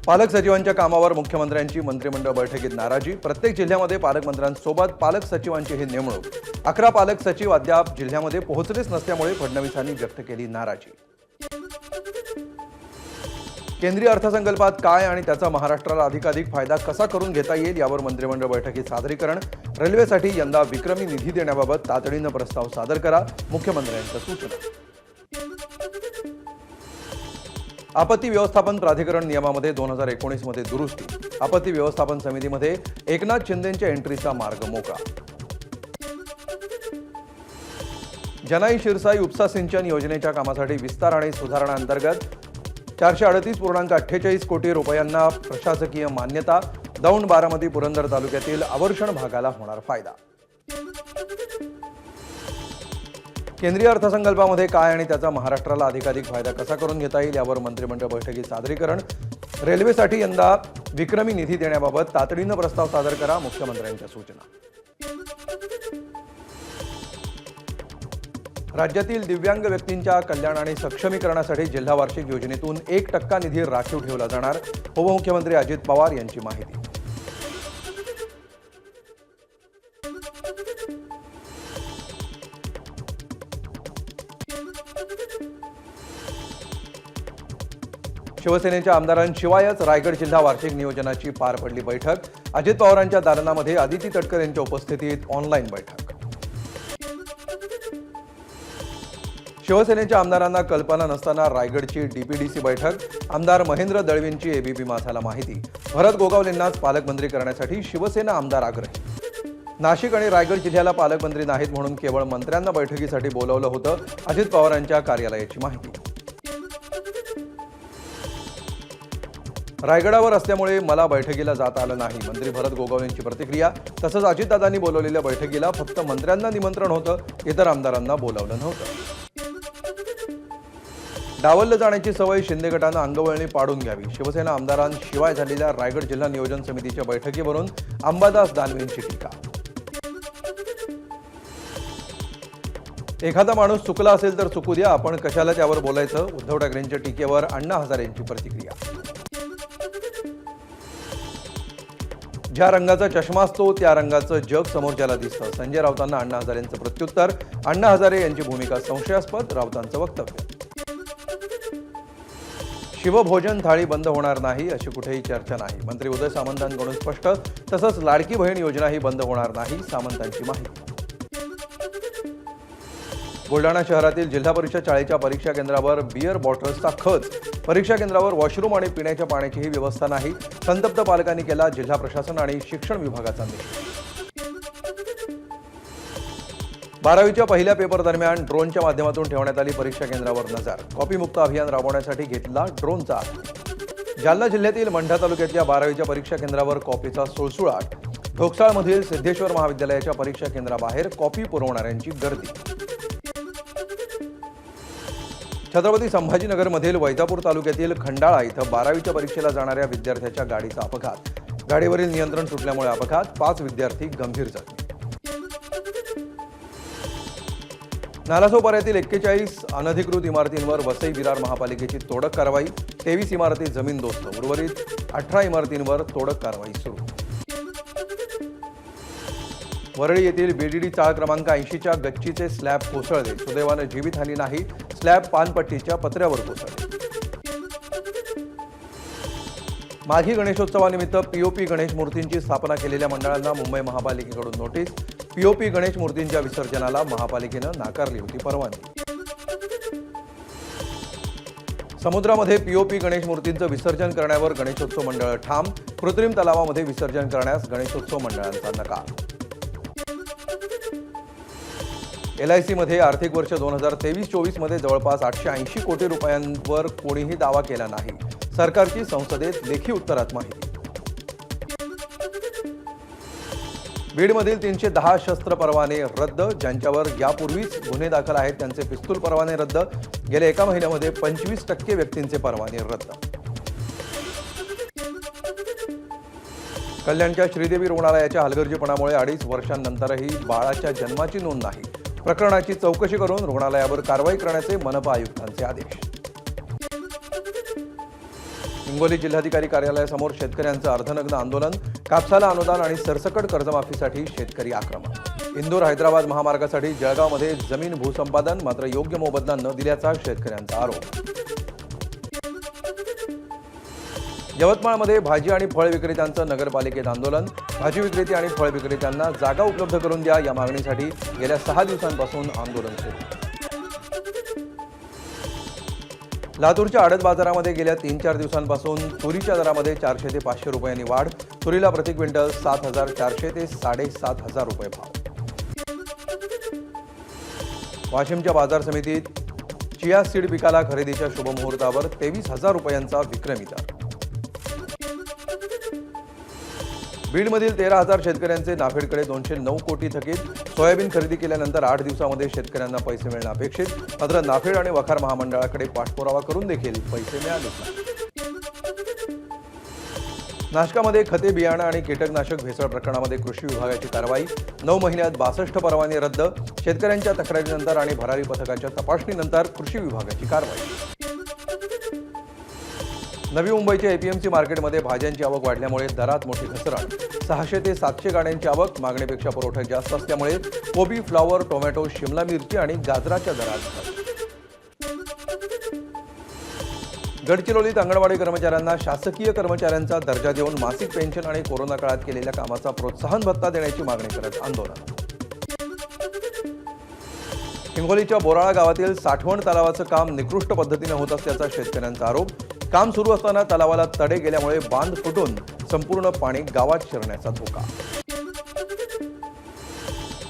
पालक सचिवांच्या कामावर मुख्यमंत्र्यांची मंत्रिमंडळ बैठकीत नाराजी। प्रत्येक जिल्ह्यामध्ये पालकमंत्र्यांसोबत पालक सचिवांची ही नेमणूक। 11 पालक सचिव अद्याप जिल्ह्यामध्ये पोहोचलेच नसल्यामुळे फडणवीसांनी व्यक्त केली नाराजी। केंद्रीय अर्थसंकल्पात काय आणि त्याचा महाराष्ट्राला अधिकाधिक फायदा कसा करून घेता येईल यावर मंत्रिमंडळ बैठकीत सादरीकरण। रेल्वेसाठी यंदा विक्रमी निधी देण्याबाबत तातडीने प्रस्ताव सादर करा, मुख्यमंत्र्यांच्या सूचना। आपत्ती व्यवस्थापन प्राधिकरण नियमामध्ये 2019 मध्ये दुरुस्ती। आपत्ती व्यवस्थापन समितीमध्ये एकनाथ शिंदेंच्या एंट्रीचा मार्ग मोकळा। जनाई शिरसाई उपसा सिंचन योजनेच्या कामासाठी विस्तार आणि सुधारणा अंतर्गत 438.48 कोटी रुपयांना प्रशासकीय मान्यता। दौंड, बारामती, पुरंदर तालुक्यातील अवर्षण भागाला होणार फायदा। केंद्रीय अर्थसंकल्पामध्ये काय आणि त्याचा महाराष्ट्राला अधिकाधिक फायदा कसा करून घेता येईल यावर मंत्रिमंडळ बैठकीत सादरीकरण। रेल्वेसाठी यंदा विक्रमी निधी देण्याबाबत तातडीने प्रस्ताव सादर करा, मुख्यमंत्र्यांच्या सूचना। राज्यातील दिव्यांग व्यक्तींच्या कल्याण आणि सक्षमीकरणासाठी जिल्हा वार्षिक योजनेतून 1% निधी राखीव ठेवला जाणार। उपमुख्यमंत्री अजित पवार यांची माहिती। शिवसेनेच्या आमदारांशिवायच रायगड जिल्हा वार्षिक नियोजनाची पार पडली बैठक। अजित पवारांच्या दालनामध्ये आदिती तटकर यांच्या उपस्थितीत ऑनलाईन बैठक। शिवसेनेच्या आमदारांना कल्पना नसताना रायगडची डीपीडीसी बैठक। आमदार महेंद्र दळवींची एबीपी माझाला माहिती। भरत गोगावलेंनाच पालकमंत्री करण्यासाठी शिवसेना आमदार आग्रही। नाशिक आणि रायगड जिल्ह्याला पालकमंत्री नाहीत म्हणून केवळ मंत्र्यांना बैठकीसाठी बोलावलं होतं, अजित पवारांच्या कार्यालयाची माहिती। रायगडावर असल्यामुळे मला बैठकीला जाता आलं नाही, मंत्री भरत गोगावलेंची प्रतिक्रिया। तसंच अजितदादांनी बोलवलेल्या बैठकीला फक्त मंत्र्यांना निमंत्रण होतं, इतर आमदारांना बोलावलं नव्हतं। डावललं जाण्याची सवय शिंदे गटानं अंगवळणी पाडून घ्यावी। शिवसेना आमदारांशिवाय झालेल्या रायगड जिल्हा नियोजन समितीच्या बैठकीवरून अंबादास दानवेंची टीका। एखादा माणूस चुकला असेल तर चुकू द्या, आपण कशाला त्यावर बोलायचं, उद्धव ठाकरेंच्या टीकेवर अण्णा हजारेंची प्रतिक्रिया। ज्या रंगाचा चष्मा असतो त्या रंगाचं जग समोरच्याला दिसतं, संजय राऊतांना अण्णा हजारेंचं प्रत्युत्तर। अण्णा हजारे यांची भूमिका संशयास्पद, राऊतांचं वक्तव्य। शिवभोजन थाळी बंद होणार नाही अशी कुठेही चर्चा नाही, मंत्री उदय सामंतांकडून स्पष्ट। तसंच लाडकी बहीण योजनाही बंद होणार नाही, सामंतांची माहिती। बुलढाणा शहरातील जिल्हा परिषद शाळेच्या परीक्षा केंद्रावर बियर बॉटल्सचा खच। परीक्षा केंद्रावर वॉशरूम आणि पिण्याच्या पाण्याचीही व्यवस्था नाही। संतप्त पालकांनी केला जिल्हा प्रशासन आणि शिक्षण विभागाचा निषेध। 12वीच्या पहिल्या पेपर दरम्यान ड्रोनच्या माध्यमातून ठेवण्यात आली परीक्षा केंद्रावर नजर। कॉपीमुक्त अभियान राबवण्यासाठी घेतला ड्रोनचा आधार। जालना जिल्ह्यातील मंठा तालुक्यातल्या 12वीच्या परीक्षा केंद्रावर कॉपीचा सुळसुळाट। ढोकसाळमधील सिद्धेश्वर महाविद्यालयाच्या परीक्षा केंद्राबाहेर कॉपी पुरवणाऱ्यांची गर्दी। छत्रपती संभाजीनगरमधील वैजापूर तालुक्यातील खंडाळा इथं 12वीच्या परीक्षेला जाणाऱ्या विद्यार्थ्याच्या गाडीचा अपघात। गाडीवरील नियंत्रण सुटल्यामुळे अपघात, 5 विद्यार्थी गंभीर जखमी। नालासोपाऱ्यातील 41 अनधिकृत इमारतींवर वसई विरार महापालिकेची तोडक कारवाई। 23 इमारती जमीनदोस्त, उर्वरित 18 इमारतींवर तोडक कारवाई सुरू। वरळी येथील बीडीडी चाळ क्रमांक 80च्या गच्चीचे स्लॅब कोसळले, सुदैवाने जीवितहानी नाही। स्लॅब पानपट्टीच्या पत्र्यावर कोसळले। माघी गणेशोत्सवानिमित्त पीओपी गणेश मूर्तींची स्थापना केलेल्या मंडळांना मुंबई महापालिकेकडून नोटीस। पीओपी गणेश मूर्तींच्या विसर्जनाला महापालिकेनं नाकारली होती परवानगी। समुद्रामध्ये पीओपी गणेश मूर्तींचं विसर्जन करण्यावर गणेशोत्सव मंडळ ठाम। कृत्रिम तलावामध्ये विसर्जन करण्यास गणेशोत्सव मंडळांचा नकार। LIC मध्ये आर्थिक वर्ष 2023-24 मध्ये जवळपास 880 कोटी रुपयांवर कोणीही दावा केला नाही, सरकारची संसदेत लेखी उत्तरात माहिती। बीडमधील 310 शस्त्र परवाने रद्द। ज्यांच्यावर यापूर्वीच गुन्हे दाखल आहेत त्यांचे पिस्तूल परवाने रद्द। गेल्या एका महिन्यामध्ये 25% व्यक्तींचे परवाने रद्द। कल्याणच्या श्रीदेवी रुग्णालयाच्या हलगर्जीपणामुळे 2.5 वर्षांनंतरही बाळाच्या जन्माची नोंद नाही। प्रकरणाची चौकशी करून रुग्णालयावर कारवाई करण्याचे मनपा आयुक्तांचे आदेश। हिंगोली जिल्हाधिकारी कार्यालयासमोर शेतकऱ्यांचं अर्धनग्न आंदोलन, कापसाला अनुदान आणि सरसकट कर्जमाफीसाठी शेतकरी आक्रमक. इंदूर हैदराबाद महामार्गासाठी जळगावमध्ये जमीन भूसंपादन, मात्र योग्य मोबदला न दिल्याचा शेतकऱ्यांचा आरोप. यवतमाळमध्ये भाजी आणि फळ विक्रेत्यांचं नगरपालिकेत आंदोलन, भाजी विक्रेते आणि फळ विक्रेत्यांना जागा उपलब्ध करून द्या या मागणीसाठी गेल्या 6 दिवसांपासून आंदोलन सुरू. लातूरच्या आडत बाजारामध्ये गेल्या 3-4 दिवसांपासून तुरीच्या दरामध्ये 400 ते 500 रुपयांनी वाढ, तुरीला प्रति क्विंटल 7,400 ते 7,500 रुपये भाव. वाशिमच्या बाजार समितीत चिया सीड पिकाला खरेदीच्या शुभमुहूर्तावर 23,000 रुपयांचा विक्रमी दर. बीडमधील 13,000 शेतकऱ्यांचे नाफेडकडे 209 कोटी थकीत, सोयाबीन खरेदी केल्यानंतर 8 दिवसामध्ये शेतकऱ्यांना पैसे मिळणं अपेक्षित, मात्र नाफेड आणि वखार महामंडळाकडे पाठपुरावा करून देखील पैसे मिळाले नाही. नाशकामध्ये खते, बियाणं आणि कीटकनाशक भेसळ प्रकरणामध्ये कृषी विभागाची कारवाई, 9 महिन्यात 62 परवाने रद्द, शेतकऱ्यांच्या तक्रारीनंतर आणि भरारी पथकाच्या तपासणीनंतर कृषी विभागाची कारवाई. नवी मुंबईच्या एपीएमसी मार्केटमध्ये भाज्यांची आवक वाढल्यामुळे दरात मोठी घसरण, 600 ते 700 गाड्यांची आवक, मागणीपेक्षा पुरवठा जास्त असल्यामुळे कोबी, फ्लॉवर, टोमॅटो, शिमला मिरची आणि गाजराच्या दरात घट. गडचिरोलीत अंगणवाडी कर्मचाऱ्यांना शासकीय कर्मचाऱ्यांचा दर्जा देऊन मासिक पेन्शन आणि कोरोना काळात केलेल्या कामाचा प्रोत्साहन भत्ता देण्याची मागणी करत आंदोलन. हिंगोलीच्या बोराळा गावातील साठवण तलावाचं काम निकृष्ट पद्धतीने होत असल्याचा शेतकऱ्यांचा आरोप. काम सुरू असताना तलावाला तडे गेल्यामुळे बांध फुटून संपूर्ण पाणी गावात शिरण्याचा धोका.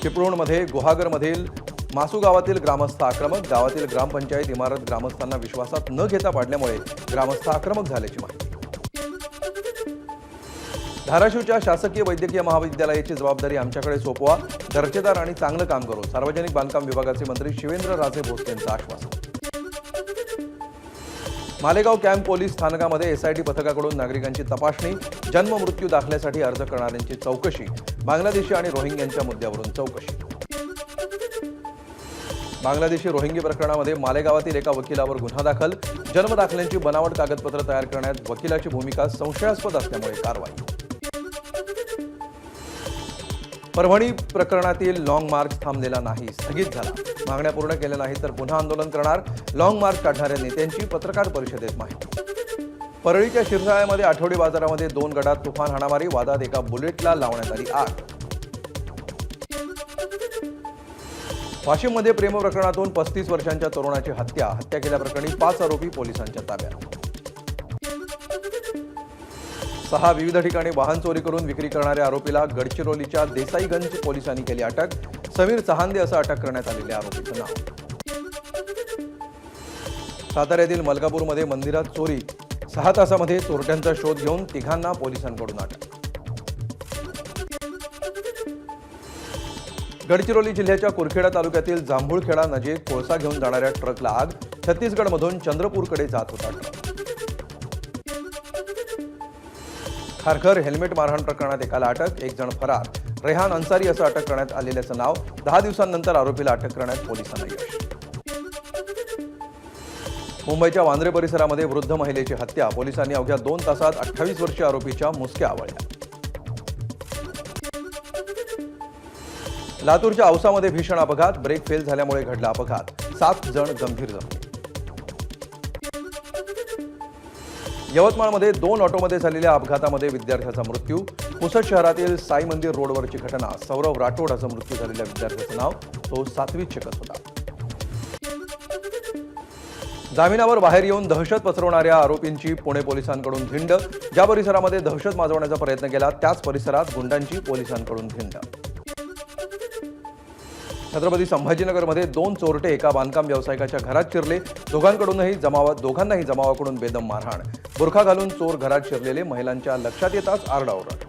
चिपळूणमध्ये गुहागरमधील मासू गावातील ग्रामस्थ आक्रमक, गावातील ग्रामपंचायत इमारत ग्रामस्थांना विश्वासात न घेता पाडल्यामुळे ग्रामस्थ आक्रमक झाल्याची माहिती. धाराशिवच्या शासकीय वैद्यकीय महाविद्यालयाची जबाबदारी आमच्याकडे सोपवा, दर्जेदार आणि चांगलं काम करू, सार्वजनिक बांधकाम विभागाचे मंत्री शिवेंद्रराजे भोसले यांचं आश्वासन. मालेगाव कॅम्प पोलीस स्थानकामध्ये एसआयटी पथकाकडून नागरिकांची तपासणी, जन्म मृत्यू दाखल्यासाठी अर्ज करणाऱ्यांची चौकशी, बांगलादेशी आणि रोहिंग्यांच्या मुद्द्यावरून चौकशी. बांगलादेशी रोहिंगी प्रकरणामध्ये मालेगावातील एका वकिलावर गुन्हा दाखल, जन्मदाखल्यांची बनावट कागदपत्र तयार करण्यात वकिलाची भूमिका संशयास्पद असल्यामुळे कारवाई. परभणी प्रकरणातील लाँग मार्च थांबलेला नाही, स्थगित झाला. मागण्या पूर्ण केल्या नाही तर पुन्हा आंदोलन करणार, लाँग मार्च काढणाऱ्या नेत्यांची पत्रकार परिषदेत माहिती. परळीच्या शिरसाळ्यामध्ये आठवडी बाजारामध्ये 2 गटात तुफान हाणामारी, वादात एका बुलेटला लावण्यात आली आग. वाशिममध्ये प्रेम प्रकरणातून 35 वर्षांच्या तरुणाची हत्या केल्याप्रकरणी 5 आरोपी पोलिसांच्या ताब्यात. 6 विविध ठिकाणी वाहन चोरी करून विक्री करणाऱ्या आरोपीला गडचिरोलीच्या देसाईगंज पोलिसांनी केली अटक. समीर चहांदे असं अटक करण्यात आलेल्या आरोपीचं नाव. साताऱ्यातील मलकापूरमध्ये मंदिरात चोरी, 6 तासामध्ये चोरट्यांचा शोध घेऊन 3घांना पोलिसांकडून अटक. गडचिरोली जिल्ह्याच्या कुरखेडा तालुक्यातील जांभूळखेडा नजीक कोळसा घेऊन जाणाऱ्या ट्रकला आग, छत्तीसगडमधून चंद्रपूरकडे जात होता ट्रक. खारघर हेल्मेट मारहाण प्रकरणात एकाला अटक, 1 जण फरार, रेहान अन्सारी असं अटक करण्यात आलेल्याचं नाव. 10 दिवसांनंतर आरोपीला अटक करण्यात पोलिसांना यश. मुंबईच्या वांद्रे परिसरामध्ये वृद्ध महिलेची हत्या, पोलिसांनी अवघ्या 2 तासात 28 वर्षीय आरोपीच्या मुसक्या आवळल्या. लातूरच्या औसामध्ये भीषण अपघात, ब्रेक फेल झाल्यामुळे घडला अपघात, 7 जण गंभीर जखमी. यवतमाळमध्ये 2 ऑटोमध्ये झालेल्या अपघातामध्ये विद्यार्थ्याचा मृत्यू, पुसद शहरातील साई मंदिर रोडवरची घटना, सौरव राठोड असं मृत्यू झालेल्या विद्यार्थ्याचं नाव, तो 7वीत शिकत होता. जामिनावर बाहेर येऊन दहशत पसरवणाऱ्या आरोपींची पुणे पोलिसांकडून धिंड, ज्या परिसरामध्ये दहशत माजवण्याचा प्रयत्न केला त्याच परिसरात गुंडांची पोलिसांकडून धिंड. छत्रपती संभाजीनगरमध्ये 2 चोरटे एका बांधकाम व्यावसायिकाच्या घरात शिरले, दोघांनाही जमावाकडून बेदम मारहाण, बुरखा घालून चोर घरात शिरलेले महिलांच्या लक्षात येताच आरडाओरड.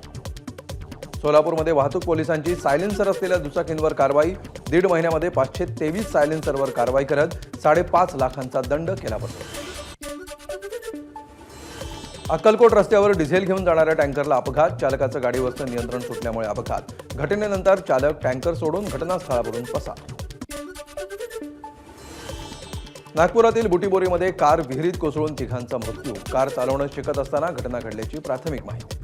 सोलापूरमध्ये वाहतूक पोलिसांची सायलेन्सर असलेल्या दुचाकींवर कारवाई, 1.5 महिन्यामध्ये 523 सायलेन्सरवर कारवाई करत 5.5 लाखांचा दंड केला बसवला. अक्कलकोट रस्त्यावर डिझेल घेऊन जाणाऱ्या टँकरला अपघात, चालकाचं गाडीवरचं नियंत्रण सुटल्यामुळे अपघात, घटनेनंतर चालक टँकर सोडून घटनास्थळावरून पसार. नागपुरातील बुटीबोरीमध्ये कार विहिरीत कोसळून तिघांचा मृत्यू. कार चालवणं शिकत असताना घटना घडल्याची प्राथमिक माहिती.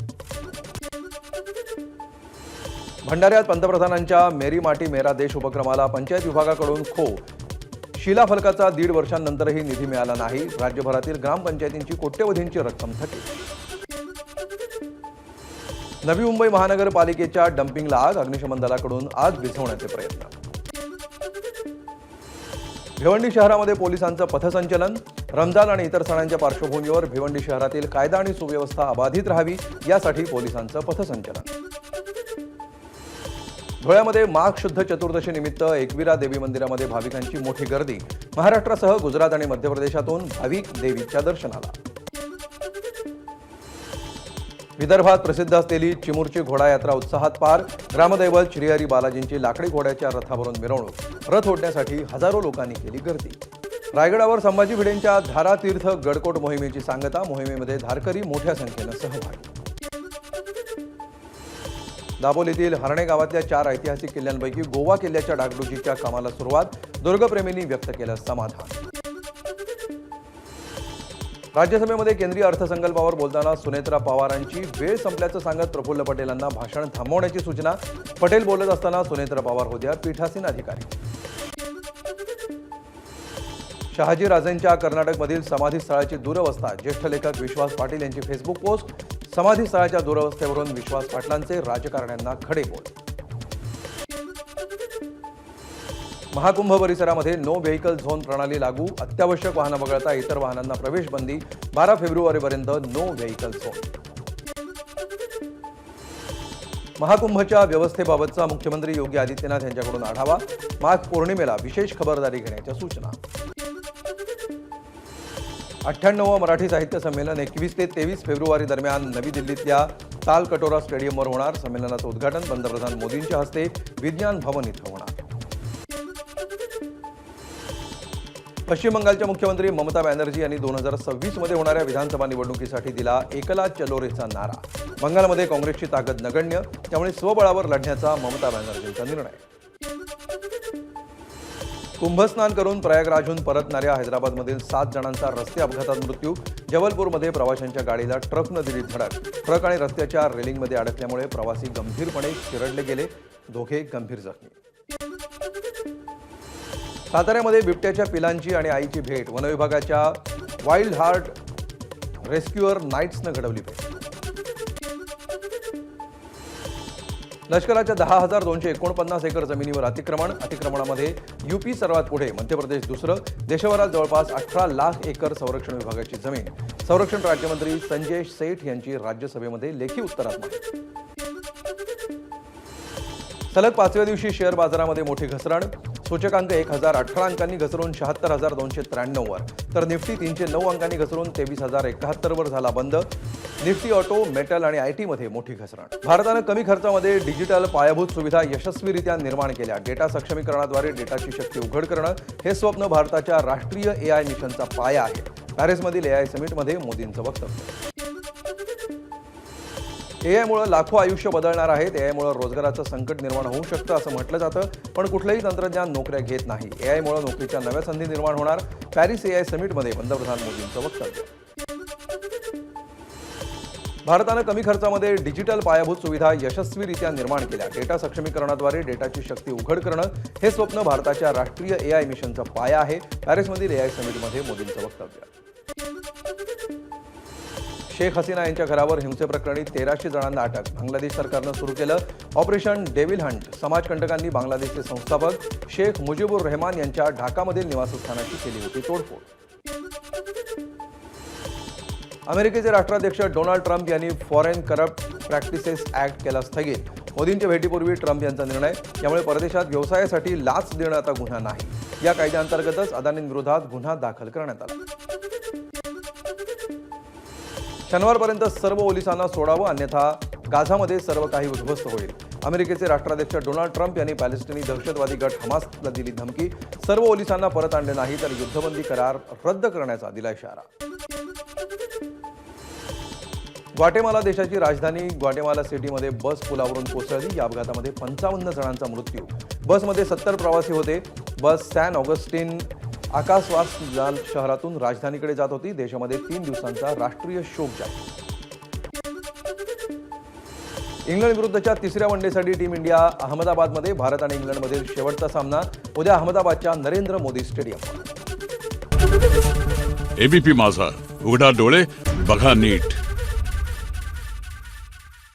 भंडाऱ्यात पंतप्रधानांच्या मेरी माटी मेरा देश उपक्रमाला पंचायत विभागाकडून शिलाफलकाचा 1.5 वर्षांनंतरही निधी मिळाला नाही. राज्यभरातील ग्रामपंचायतींची कोट्यवधींची रक्कम थकीत. नवी मुंबई महानगरपालिकेच्या डम्पिंगला आग. अग्निशमन दलाकडून आग विझवण्याचे प्रयत्न. भिवंडी शहरामध्ये पोलिसांचं पथसंचलन. रमजान आणि इतर सणांच्या पार्श्वभूमीवर भिवंडी शहरातील कायदा आणि सुव्यवस्था अबाधित राहावी यासाठी पोलिसांचं पथसंचलन. धुळ्यामध्ये माघ शुद्ध चतुर्दशी निमित्त एकविरा देवी मंदिरामध्ये भाविकांची मोठी गर्दी. महाराष्ट्रासह गुजरात आणि मध्य प्रदेशातून भाविक देवीच्या दर्शनाला. विदर्भात प्रसिद्ध असलेली चिमूरची घोडा यात्रा उत्साहात पार. ग्रामदैवत श्रीहरी बालाजींची लाकडी घोड्याच्या रथावरून मिरवणूक. रथ ओढण्यासाठी हजारो लोकांनी केली गर्दी. रायगडावर संभाजी भिडेंच्या धारातीर्थ गडकोट मोहिमेची सांगता. मोहिमेमध्ये धारकरी मोठ्या संख्येनं सहभागी. दापोलीतील हरणे गावातल्या 4 ऐतिहासिक किल्ल्यांपैकी गोवा किल्ल्याच्या डागडुजीच्या कामाला सुरुवात. दुर्गप्रेमींनी व्यक्त केलं समाधान. राज्यसभेमध्ये केंद्रीय अर्थसंकल्पावर बोलताना सुनेत्रा पवारांची वेळ संपल्याचं सांगत प्रफुल्ल पटेलांना भाषण थांबवण्याची सूचना. पटेल बोलत असताना सुनेत्रा पवार होत्या पीठासीन अधिकारी. शहाजी राजेंच्या कर्नाटकमधील समाधीस्थळाची दुरवस्था. ज्येष्ठ लेखक विश्वास पाटील यांची फेसबुक पोस्ट. समाधीस्थळाच्या दुरवस्थेवरून विश्वास पाटलांचे राजकारण्यांना खडे बोल. महाकुंभ परिसरामध्ये नो व्हेकल झोन प्रणाली लागू. अत्यावश्यक वाहनं वगळता इतर वाहनांना प्रवेश बंदी. 12 फेब्रुवारीपर्यंत नो व्हेकल झोन. महाकुंभच्या व्यवस्थेबाबतचा मुख्यमंत्री योगी आदित्यनाथ यांच्याकडून आढावा. माघ पौर्णिमेला विशेष खबरदारी घेण्याच्या सूचना. 98वं मराठी साहित्य संमेलन 21 ते 23 फेब्रुवारी दरम्यान नवी दिल्लीतल्या तालकटोरा स्टेडियमवर होणार. संमेलनाचं उद्घाटन पंतप्रधान मोदींच्या हस्ते विज्ञान भवन इथं होणार. पश्चिम बंगालच्या मुख्यमंत्री ममता बॅनर्जी यांनी 2026 मध्ये होणाऱ्या विधानसभा निवडणुकीसाठी दिला एकला चलो रेचा नारा. बंगालमध्ये काँग्रेसची ताकद नगण्य, त्यामुळे स्वबळावर लढण्याचा ममता बॅनर्जींचा निर्णय. कुंभस्नान करून प्रयागराजहून परतणाऱ्या हैदराबादमधील 7 जणांचा रस्ते अपघातात मृत्यू. जबलपूरमध्ये प्रवाशांच्या गाडीला ट्रकनं दिली धडक. ट्रक आणि रस्त्याच्या रेलिंगमध्ये अडकल्यामुळे प्रवासी गंभीरपणे चिरडले गेले. दोघे गंभीर जखमी. साताऱ्यामध्ये बिबट्याच्या पिलांची आणि आईची भेट. वनविभागाच्या वाईल्ड हार्ट रेस्क्युअर नाईट्सनं घडवली भेट. लष्कराच्या 10,249 एकर जमिनीवर अतिक्रमणामध्ये यूपी सर्वात पुढे, मध्य प्रदेश दुसरं. देशभरात जवळपास 18 लाख एकर संरक्षण विभागाची जमीन. संरक्षण राज्यमंत्री संजय सेठ यांची राज्यसभेमध्ये लेखी उत्तरात माहिती. सलग 5व्या दिवशी शेअर बाजारामध्ये मोठी घसरण. सूचकांक 1018 अंकांनी घसरून 76,293 वर, तर निफ्टी 309 अंकांनी घसरून 23,071 वर झाला बंद. निफ्टी ऑटो, मेटल आणि आयटी मध्ये मोठी घसरण. भारतानं कमी खर्चामध्ये डिजिटल पायाभूत सुविधा यशस्वीरित्या निर्माण केल्या. डेटा सक्षमीकरणाद्वारे डेटाची शक्ती उघड करणं हे स्वप्न भारताच्या राष्ट्रीय एआय मिशनचा पाया आहे. पॅरिसमधील एआय समिटमध्ये मोदींचं वक्तव्य. एआयमुळे लाखो आयुष्य बदलणार आहेत. एआयमुळे रोजगाराचं संकट निर्माण होऊ शकतं असं म्हटलं जातं, पण कुठलंही तंत्रज्ञान नोकऱ्या घेत नाही. एआयमुळे नोकरीच्या नव्या संधी निर्माण होणार. पॅरिस एआय समिटमध्ये पंतप्रधान मोदींचं वक्तव्य. भारतानं कमी खर्चामध्ये डिजिटल पायाभूत सुविधा यशस्वीरित्या निर्माण केल्या. डेटा सक्षमीकरणाद्वारे डेटाची शक्ती उघड करणं हे स्वप्न भारताच्या राष्ट्रीय एआय मिशनचा पाया आहे. पॅरिसमधील एआय समिटमध्ये मोदींचं वक्तव्य. शेख हसीना यांच्या घरावर हिंसेप्रकरणी 1300 जणांना अटक. बांगलादेश सरकारनं सुरू केलं ऑपरेशन डेव्हिल हंट. समाजकंटकांनी बांगलादेशचे संस्थापक शेख मुजीबुर रहमान यांच्या ढाकामधील निवासस्थानाची केली होती तोडफोड. अमेरिकेचे राष्ट्राध्यक्ष डोनाल्ड ट्रम्प यांनी फॉरेन करप्ट प्रॅक्टिसेस ऍक्ट केला स्थगित. मोदींच्या भेटीपूर्वी ट्रम्प यांचा निर्णय. यामुळे परदेशात व्यवसायासाठी लाच देणं आता गुन्हा नाही. या कायद्याअंतर्गतच अदानींविरोधात गुन्हा दाखल करण्यात आला. शनिवारपर्यंत सर्व पोलिसांना सोडावं, अन्यथा गाझामध्ये सर्व काही उद्ध्वस्त होईल. अमेरिकेचे राष्ट्राध्यक्ष डोनाल्ड ट्रम्प यांनी पॅलेस्टिनी दहशतवादी गट हमासला दिली धमकी. सर्व पोलिसांना परत आणले नाही तर युद्धबंदी करार रद्द करण्याचा दिला इशारा. ग्वाटेमाला देशाची राजधानी ग्वाटेमाला सिटीमध्ये बस पुलावरून कोसळली. या अपघातामध्ये 55 जणांचा मृत्यू. बसमध्ये 70 प्रवासी होते. बस सॅन ऑगस्टिन आकाशवास लाल शहरातून राजधानीकडे जात होती. देशामध्ये 3 दिवसांचा राष्ट्रीय शोक जाहीर. इंग्लंड विरुद्धच्या तिसऱ्या वनडेसाठी टीम इंडिया अहमदाबादमध्ये. भारत आणि इंग्लंडमधील शेवटचा सामना उद्या अहमदाबादच्या नरेंद्र मोदी स्टेडियमवर. एबीपी माझा, उघडा डोळे बघा नीट.